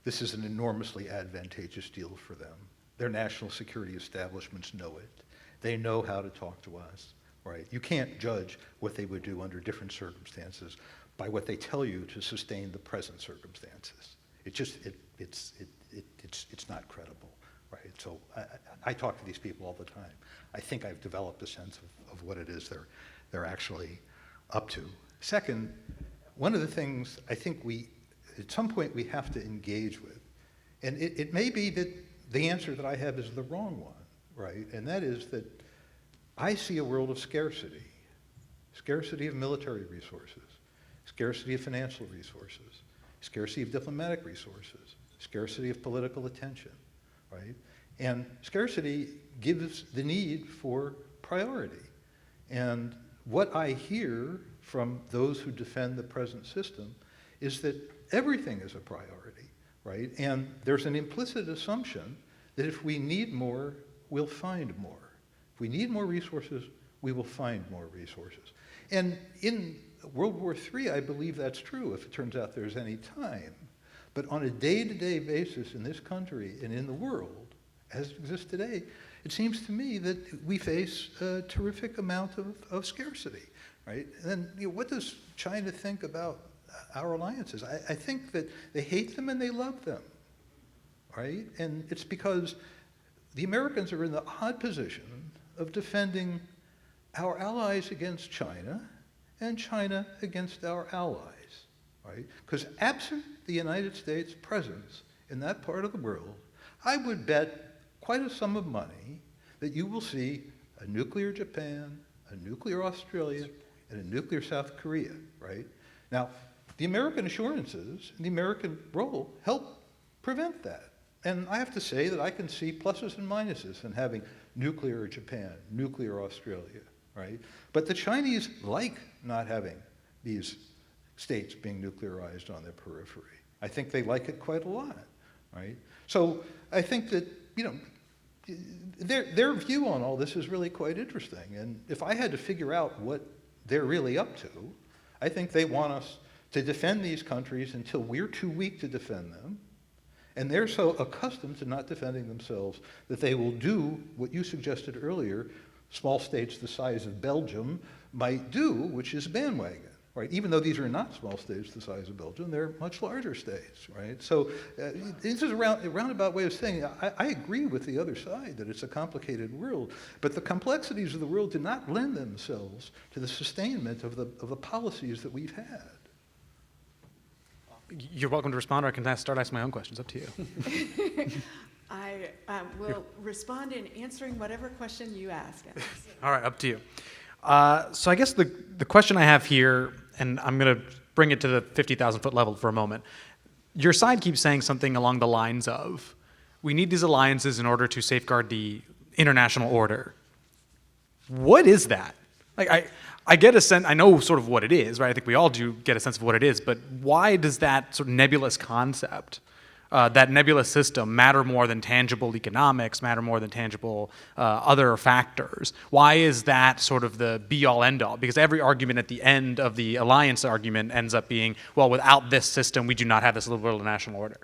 This is an enormously advantageous deal for them. Their national security establishments know it. They know how to talk to us, right? You can't judge what they would do under different circumstances by what they tell you to sustain the present circumstances. It's not credible, right? So I talk to these people all the time. I think I've developed a sense of what it is they're actually up to. Second, one of the things I think at some point we have to engage with, and it may be that the answer that I have is the wrong one, right? And that is that I see a world of scarcity. Scarcity of military resources, scarcity of financial resources, scarcity of diplomatic resources, scarcity of political attention, right? And scarcity gives the need for priority. And what I hear from those who defend the present system is that everything is a priority, right? And there's an implicit assumption that if we need more, we'll find more. If we need more resources, we will find more resources. And in World War III, I believe that's true if it turns out there's any time. But on a day-to-day basis in this country and in the world, as it exists today, it seems to me that we face a terrific amount of scarcity, right? And then, what does China think about our alliances? I think that they hate them and they love them, right? And it's because the Americans are in the odd position of defending our allies against China and China against our allies, right? Because absent the United States' presence in that part of the world, I would bet quite a sum of money that you will see a nuclear Japan, a nuclear Australia, and a nuclear South Korea, right? Now, the American assurances and the American role help prevent that. And I have to say that I can see pluses and minuses in having nuclear Japan, nuclear Australia, right? But the Chinese like not having these states being nuclearized on their periphery. I think they like it quite a lot, right? So I think that, their view on all this is really quite interesting. And if I had to figure out what they're really up to, I think they want us to defend these countries until we're too weak to defend them. And they're so accustomed to not defending themselves that they will do what you suggested earlier, small states the size of Belgium might do, which is bandwagon, right? Even though these are not small states the size of Belgium, they're much larger states, right? So this is a roundabout way of saying, I agree with the other side that it's a complicated world, but the complexities of the world do not lend themselves to the sustainment of the policies that we've had.
You're welcome to respond, or I can start asking my own questions. Up to you.
I will respond in answering whatever question you ask.
All right, up to you. So I guess the question I have here, and I'm going to bring it to the 50,000-foot level for a moment. Your side keeps saying something along the lines of, we need these alliances in order to safeguard the international order. What is that? Like, I get a sense, I know sort of what it is, right? I think we all do get a sense of what it is, but why does that sort of nebulous concept that nebulous system matter more than tangible economics, matter more than tangible other factors? Why is that sort of the be-all, end-all? Because every argument at the end of the alliance argument ends up being, well, without this system, we do not have this liberal national order.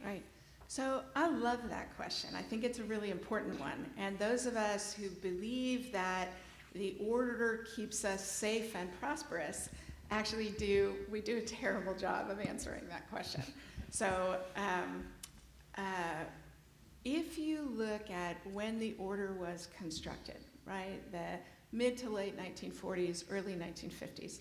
Right. So I love that question. I think it's a really important one. And those of us who believe that the order keeps us safe and prosperous actually do a terrible job of answering that question. So if you look at when the order was constructed, right, the mid to late 1940s, early 1950s,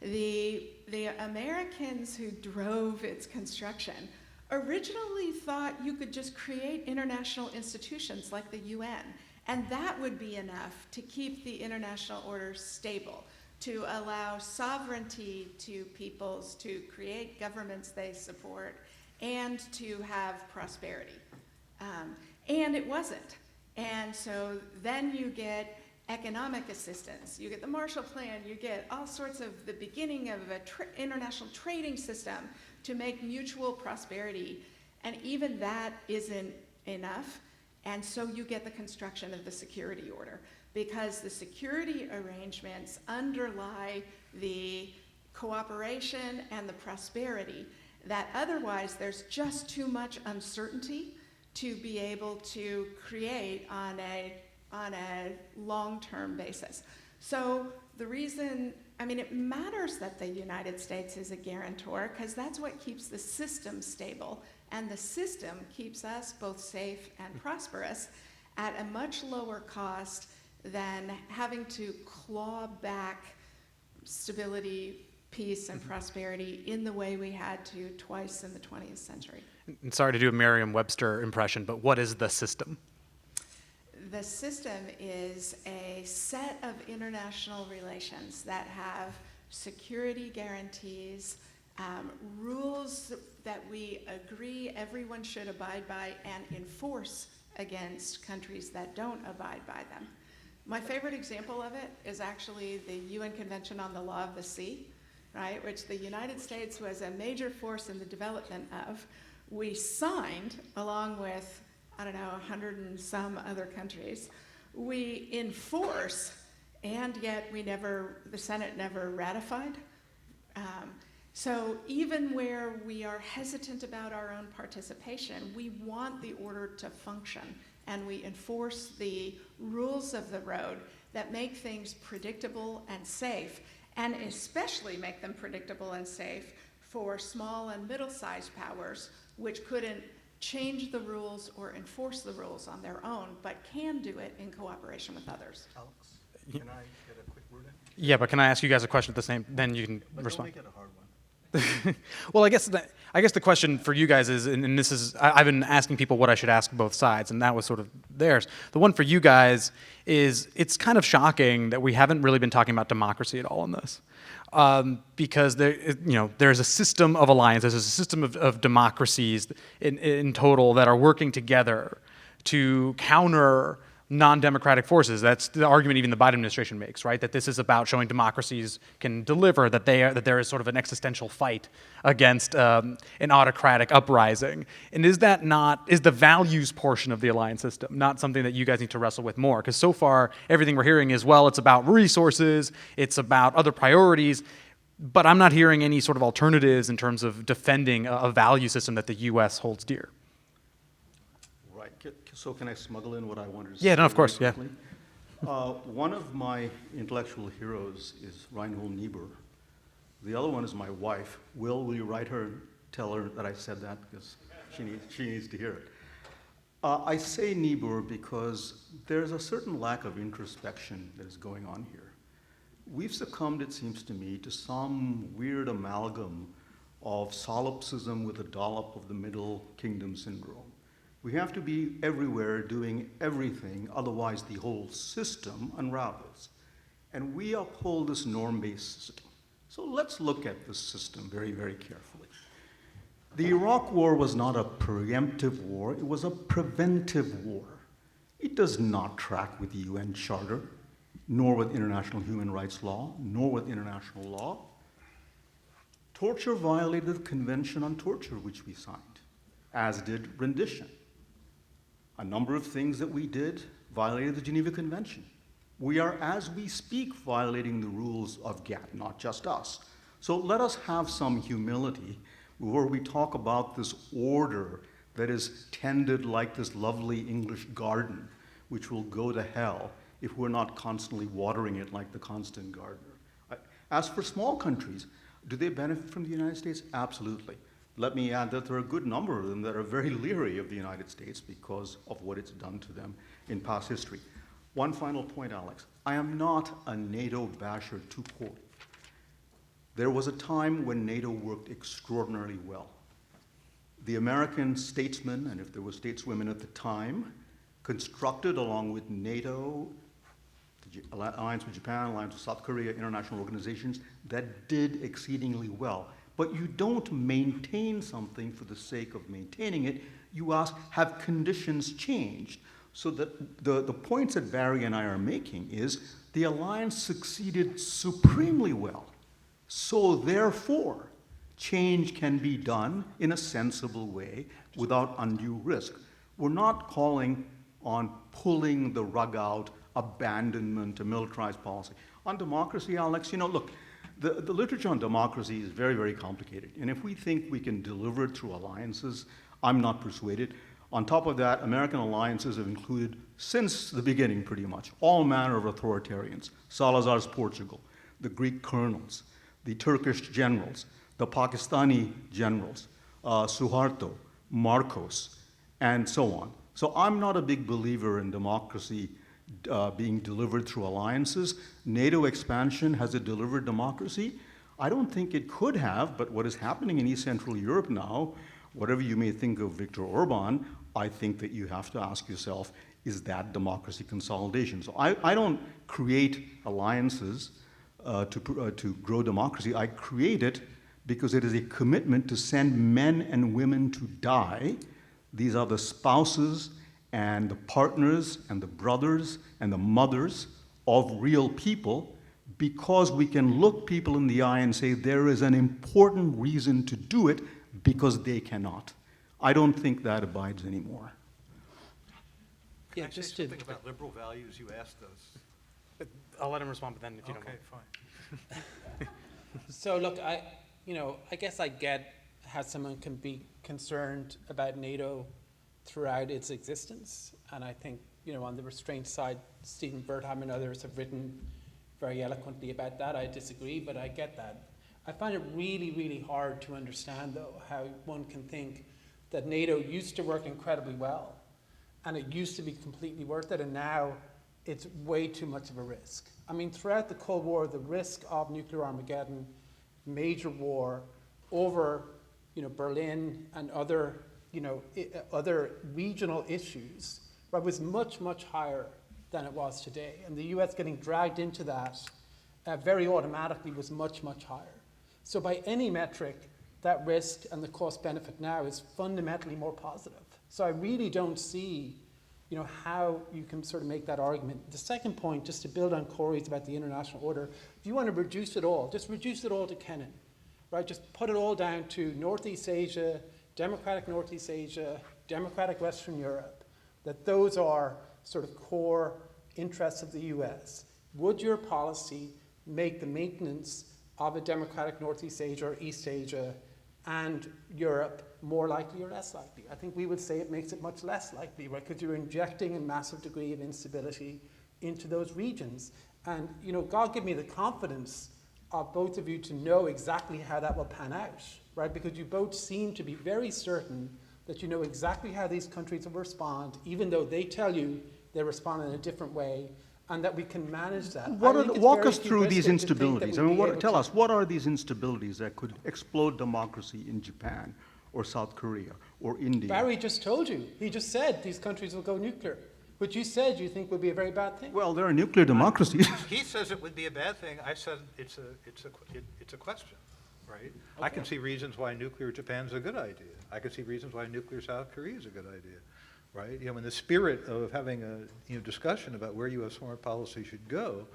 the Americans who drove its construction originally thought you could just create international institutions like the UN, and that would be enough to keep the international order stable, to allow sovereignty to peoples, to create governments they support, and to have prosperity. And it wasn't. And so then you get economic assistance, you get the Marshall Plan, you get all sorts of the beginning of an international trading system to make mutual prosperity, and even that isn't enough. And so you get the construction of the security order, because the security arrangements underlie the cooperation and the prosperity that otherwise there's just too much uncertainty to be able to create on a long-term basis. So the reason, I mean, it matters that the United States is a guarantor, because that's what keeps the system stable, and the system keeps us both safe and prosperous at a much lower cost than having to claw back stability, peace, and prosperity in the way we had to twice in the 20th century.
And sorry to do a Merriam-Webster impression, but what is the system?
The system is a set of international relations that have security guarantees, rules that we agree everyone should abide by, and enforce against countries that don't abide by them. My favorite example of it is actually the UN Convention on the Law of the Sea, right, which the United States was a major force in the development of. We signed, along with, I don't know, 100 and some other countries. We enforce, and yet the Senate never ratified. So even where we are hesitant about our own participation, we want the order to function, and we enforce the rules of the road that make things predictable and safe, and especially make them predictable and safe for small and middle-sized powers, which couldn't change the rules or enforce the rules on their own, but can do it in cooperation with others.
Alex, can I get a quick word in?
Yeah, but can I ask you guys a question at the same, then you can
But
respond.
don't make it a hard one.
Well, I guess the question for you guys is, and this is, I've been asking people what I should ask both sides, and that was sort of theirs. The one for you guys is, it's kind of shocking that we haven't really been talking about democracy at all in this. Because there's a system of alliances, there's a system of democracies in total that are working together to counter non-democratic forces. That's the argument even the Biden administration makes, right? That this is about showing democracies can deliver, that there is sort of an existential fight against an autocratic uprising. And is the values portion of the alliance system not something that you guys need to wrestle with more? Because so far, everything we're hearing is, well, it's about resources, it's about other priorities, but I'm not hearing any sort of alternatives in terms of defending a value system that the U.S. holds dear.
Right. So can I smuggle in what I wanted to say?
Yeah, no, of course,
very
yeah.
quickly? One of my intellectual heroes is Reinhold Niebuhr. The other one is my wife. Will you write her and tell her that I said that? Because she needs to hear it. I say Niebuhr because there's a certain lack of introspection that is going on here. We've succumbed, it seems to me, to some weird amalgam of solipsism with a dollop of the Middle Kingdom syndrome. We have to be everywhere doing everything, otherwise the whole system unravels. And we uphold this norm-based system. So let's look at this system very, very carefully. The Iraq War was not a preemptive war, it was a preventive war. It does not track with the UN Charter, nor with international human rights law, nor with international law. Torture violated the Convention on Torture, which we signed. as did rendition. A number of things that we did violated the Geneva Convention. We are, as we speak, violating the rules of GATT, not just us. So let us have some humility where we talk about this order that is tended like this lovely English garden, which will go to hell if we're not constantly watering it like the constant gardener. As for small countries, do they benefit from the United States? Absolutely. Let me add that there are a good number of them that are very leery of the United States because of what it's done to them in past history. One final point, Alex. I am not a NATO basher to quote. There was a time when NATO worked extraordinarily well. The American statesmen, and if there were stateswomen at the time, constructed along with NATO, the alliance with Japan, alliance with South Korea, international organizations that did exceedingly well. But you don't maintain something for the sake of maintaining it. You ask, have conditions changed? So that the points that Barry and I are making is the alliance succeeded supremely well. So therefore, change can be done in a sensible way without undue risk. We're not calling on pulling the rug out, abandonment, a militarized policy. On democracy, Alex, look, the literature on democracy is very, very complicated. And if we think we can deliver it through alliances, I'm not persuaded. On top of that, American alliances have included, since the beginning pretty much, all manner of authoritarians. Salazar's Portugal, the Greek colonels, the Turkish generals, the Pakistani generals, Suharto, Marcos, and so on. So I'm not a big believer in democracy being delivered through alliances. NATO expansion, has it delivered democracy? I don't think it could have, but what is happening in East Central Europe now, whatever you may think of Viktor Orban, I think that you have to ask yourself, is that democracy consolidation? So I don't create alliances to grow democracy. I create it because it is a commitment to send men and women to die. These are the spouses and the partners and the brothers and the mothers of real people, because we can look people in the eye and say there is an important reason to do it because they cannot. I don't think that abides anymore.
Yeah,
Can I say
just to,
something about liberal values? You asked us.
I'll let him respond, but then if you don't
Okay,
mind.
fine.
So look, I guess I get how someone can be concerned about NATO throughout its existence. And I think, on the restraint side, Stephen Bertheim and others have written very eloquently about that. I disagree, but I get that. I find it really, really hard to understand, though, how one can think that NATO used to work incredibly well, and it used to be completely worth it, and now it's way too much of a risk. I mean, throughout the Cold War, the risk of nuclear Armageddon, major war over, Berlin and other, other regional issues, right, was much, much higher than it was today. And the US getting dragged into that very automatically was much, much higher. So by any metric, that risk and the cost benefit now is fundamentally more positive. So I really don't see, how you can sort of make that argument. The second point, just to build on Corey's about the international order, if you want to reduce it all, just reduce it all to Menon, right? Just put it all down to Northeast Asia, democratic Northeast Asia, democratic Western Europe, that those are sort of core interests of the US. Would your policy make the maintenance of a democratic Northeast Asia or East Asia and Europe more likely or less likely? I think we would say it makes it much less likely, right? Because you're injecting a massive degree of instability into those regions. And, God give me the confidence of both of you to know exactly how that will pan out, right? Because you both seem to be very certain that you know exactly how these countries will respond, even though they tell you they respond in a different way, and that we can manage that.
Walk us through these instabilities. Tell us, what are these instabilities that could explode democracy in Japan or South Korea or India?
Barry just told you. He just said these countries will go nuclear, which you said you think would be a very bad thing.
Well, they're nuclear democracies.
He says it would be a bad thing. I said it's a question, right? Okay. I can see reasons why nuclear Japan's a good idea. I can see reasons why nuclear South Korea is a good idea, right? In the spirit of having a discussion about where U.S. foreign policy should go,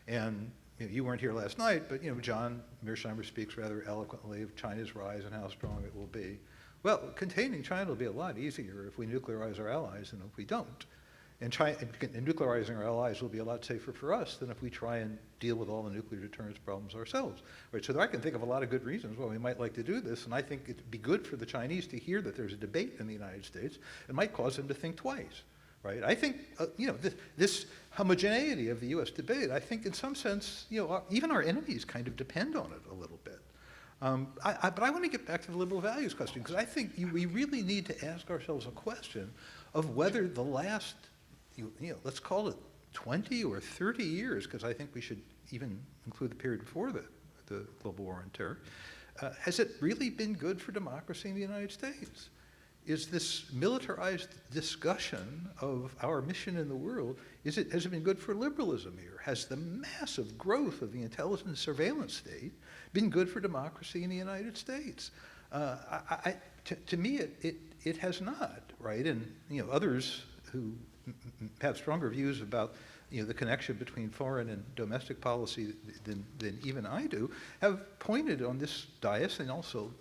and you weren't here last night, but John Mearsheimer speaks rather eloquently of China's rise and how strong it will be. Well, containing China will be a lot easier if we nuclearize our allies than if we don't. And nuclearizing our allies will be a lot safer for us than if we try and deal with all the nuclear deterrence problems ourselves. Right, so I can think of a lot of good reasons why we might like to do this, and I think it'd be good for the Chinese to hear that there's a debate in the United States. It might cause them to think twice. Right? I think this homogeneity of the U.S. debate, I think in some sense, even our enemies kind of depend on it a little bit. But I want to get back to the liberal values question, because I think we really need to ask ourselves a question of whether the last, let's call it 20 or 30 years, because I think we should even include the period before the global war on terror, has it really been good for democracy in the United States? Is this militarized discussion of our mission in the world, has it been good for liberalism here? Has the massive growth of the intelligence surveillance state been good for democracy in the United States? To me, it has not, right? And others who have stronger views about the connection between foreign and domestic policy than even I do have pointed on this dais and also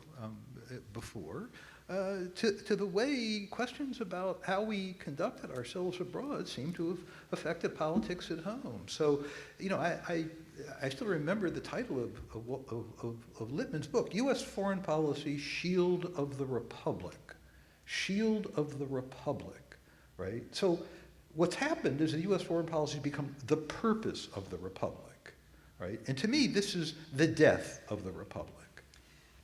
before to the way questions about how we conducted ourselves abroad seem to have affected politics at home. So, I still remember the title of Lippmann's book, U.S. Foreign Policy, Shield of the Republic. Shield of the Republic, right? So what's happened is the U.S. foreign policy has become the purpose of the Republic, right? And to me, this is the death of the Republic.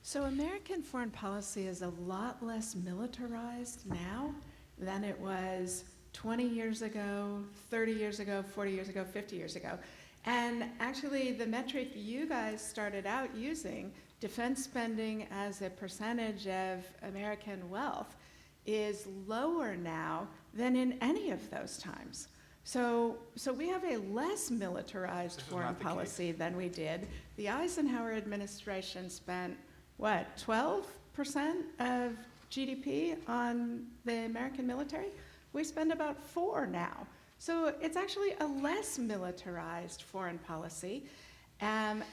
So American foreign policy is a lot less militarized now than it was 20 years ago, 30 years ago, 40 years ago, 50 years ago. And actually, the metric you guys started out using, defense spending as a percentage of American wealth, is lower now than in any of those times. So we have a less militarized foreign policy than we did. The Eisenhower administration spent, 12% of GDP on the American military? We spend about 4% now. So it's actually a less militarized foreign policy, and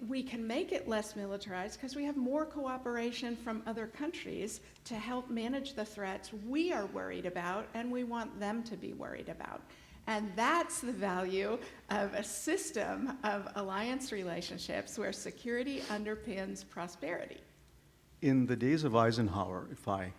we can make it less militarized because we have more cooperation from other countries to help manage the threats we are worried about and we want them to be worried about. And that's the value of a system of alliance relationships where security underpins prosperity.
In the days of Eisenhower, if I'm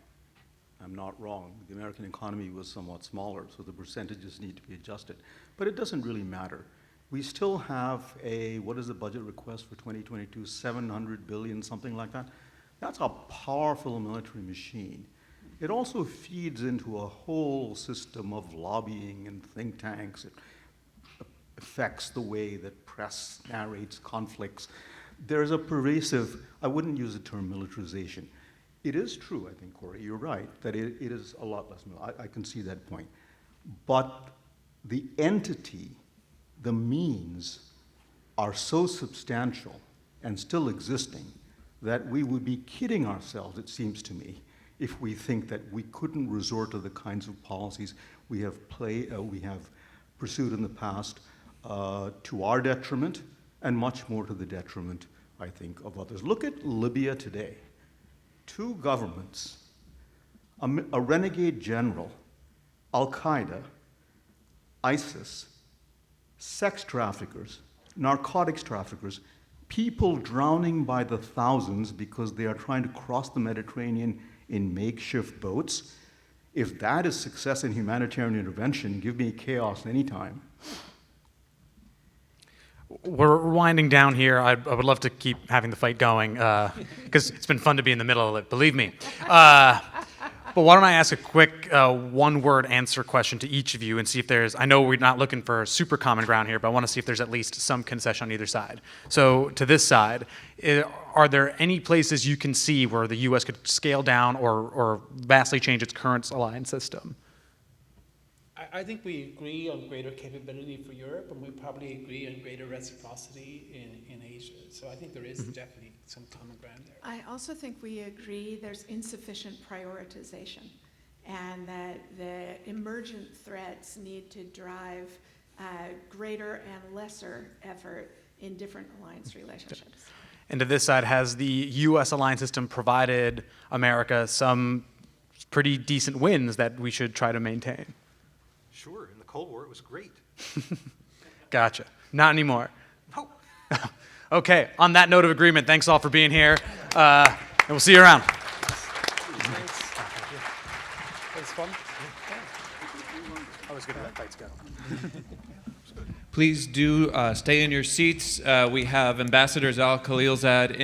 not wrong, the American economy was somewhat smaller, so the percentages need to be adjusted. But it doesn't really matter. We still have what is the budget request for 2022? 700 billion, something like that. That's a powerful military machine. It also feeds into a whole system of lobbying and think tanks. It affects the way that press narrates conflicts. There's a pervasive, I wouldn't use the term militarization. It is true, I think, Corey, you're right, that it is a lot less military. I can see that point. But the entity, the means, are so substantial and still existing that we would be kidding ourselves, it seems to me, if we think that we couldn't resort to the kinds of policies we have pursued in the past to our detriment and much more to the detriment, I think, of others. Look at Libya today. Two governments, a renegade general, Al-Qaeda, ISIS, sex traffickers, narcotics traffickers, people drowning by the thousands because they are trying to cross the Mediterranean in makeshift boats. If that is success in humanitarian intervention, give me chaos anytime.
We're winding down here. I would love to keep having the fight going because it's been fun to be in the middle of it, believe me. But why don't I ask a quick one-word answer question to each of you and see if there's, I know we're not looking for super common ground here, but I want to see if there's at least some concession on either side. So to this side, are there any places you can see where the U.S. could scale down or vastly change its current alliance system?
I think we agree on greater capability for Europe, and we probably agree on greater reciprocity in Asia. So I think there is definitely some common ground there.
I also think we agree there's insufficient prioritization and that the emergent threats need to drive greater and lesser effort in different alliance relationships.
And to this side, has the U.S. alliance system provided America some pretty decent wins that we should try to maintain?
Sure, in the Cold War, it was great.
Gotcha. Not anymore.
No.
Okay, on that note of agreement, thanks all for being here, and we'll see you around.
It was fun.
I was good at that fights go.
Please do stay in your seats. We have Ambassadors Al Khalilzad